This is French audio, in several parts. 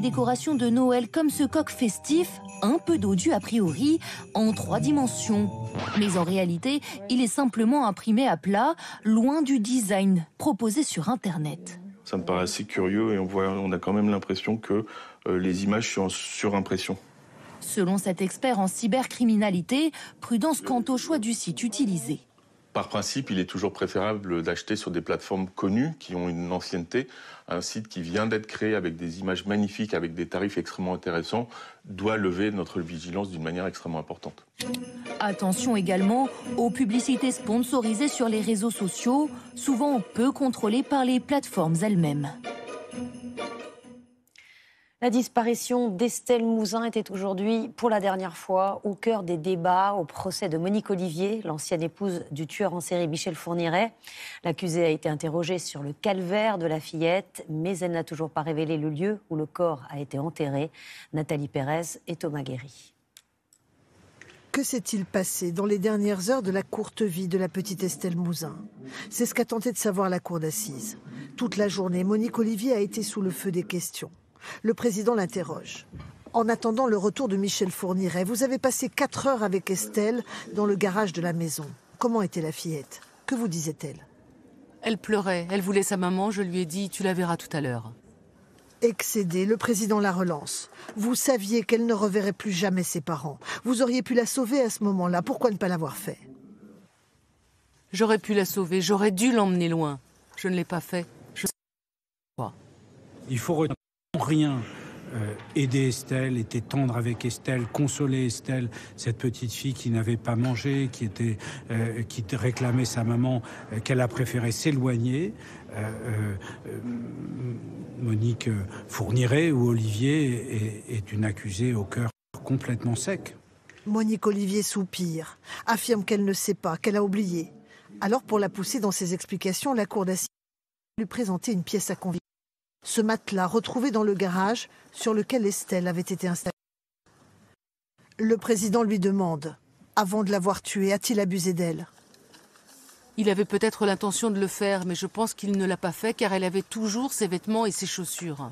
des décorations de Noël comme ce coq festif, un peu dodu a priori, en 3 dimensions. Mais en réalité, il est simplement imprimé à plat, loin du design proposé sur Internet. Ça me paraît assez curieux et on a quand même l'impression que les images sont en surimpression. Selon cet expert en cybercriminalité, prudence quant au choix du site utilisé. Par principe, il est toujours préférable d'acheter sur des plateformes connues qui ont une ancienneté. Un site qui vient d'être créé avec des images magnifiques, avec des tarifs extrêmement intéressants, doit lever notre vigilance d'une manière extrêmement importante. Attention également aux publicités sponsorisées sur les réseaux sociaux, souvent peu contrôlées par les plateformes elles-mêmes. La disparition d'Estelle Mouzin était aujourd'hui, pour la dernière fois, au cœur des débats au procès de Monique Olivier, l'ancienne épouse du tueur en série Michel Fourniret. L'accusée a été interrogée sur le calvaire de la fillette, mais elle n'a toujours pas révélé le lieu où le corps a été enterré. Nathalie Pérez et Thomas Guéry. Que s'est-il passé dans les dernières heures de la courte vie de la petite Estelle Mouzin? C'est ce qu'a tenté de savoir la cour d'assises. Toute la journée, Monique Olivier a été sous le feu des questions. Le président l'interroge. En attendant le retour de Michel Fourniret, vous avez passé 4 heures avec Estelle dans le garage de la maison. Comment était la fillette? Que vous disait-elle? Elle pleurait, elle voulait sa maman, je lui ai dit « tu la verras tout à l'heure ». Excédé, le président la relance. Vous saviez qu'elle ne reverrait plus jamais ses parents. Vous auriez pu la sauver à ce moment-là. Pourquoi ne pas l'avoir fait? J'aurais pu la sauver, j'aurais dû l'emmener loin. Je ne l'ai pas fait. Il faut retenir rien. Aider Estelle, était tendre avec Estelle, consoler Estelle, cette petite fille qui n'avait pas mangé, qui réclamait sa maman, qu'elle a préféré s'éloigner. Monique Fourniret ou Olivier est une accusée au cœur complètement sec. Monique Olivier soupire, affirme qu'elle ne sait pas, qu'elle a oublié. Alors, pour la pousser dans ses explications, la cour d'assises lui présentait une pièce à conviction. Ce matelas retrouvé dans le garage sur lequel Estelle avait été installée. Le président lui demande, avant de l'avoir tuée, a-t-il abusé d'elle? Il avait peut-être l'intention de le faire, mais je pense qu'il ne l'a pas fait car elle avait toujours ses vêtements et ses chaussures.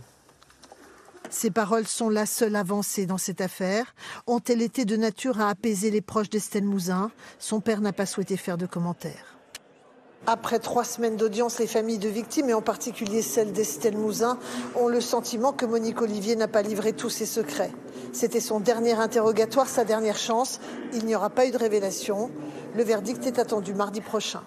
Ces paroles sont la seule avancée dans cette affaire. Ont-elles été de nature à apaiser les proches d'Estelle Mouzin? Son père n'a pas souhaité faire de commentaires. Après 3 semaines d'audience, les familles de victimes, et en particulier celle d'Estelle Mouzin, ont le sentiment que Monique Olivier n'a pas livré tous ses secrets. C'était son dernier interrogatoire, sa dernière chance. Il n'y aura pas eu de révélation. Le verdict est attendu mardi prochain.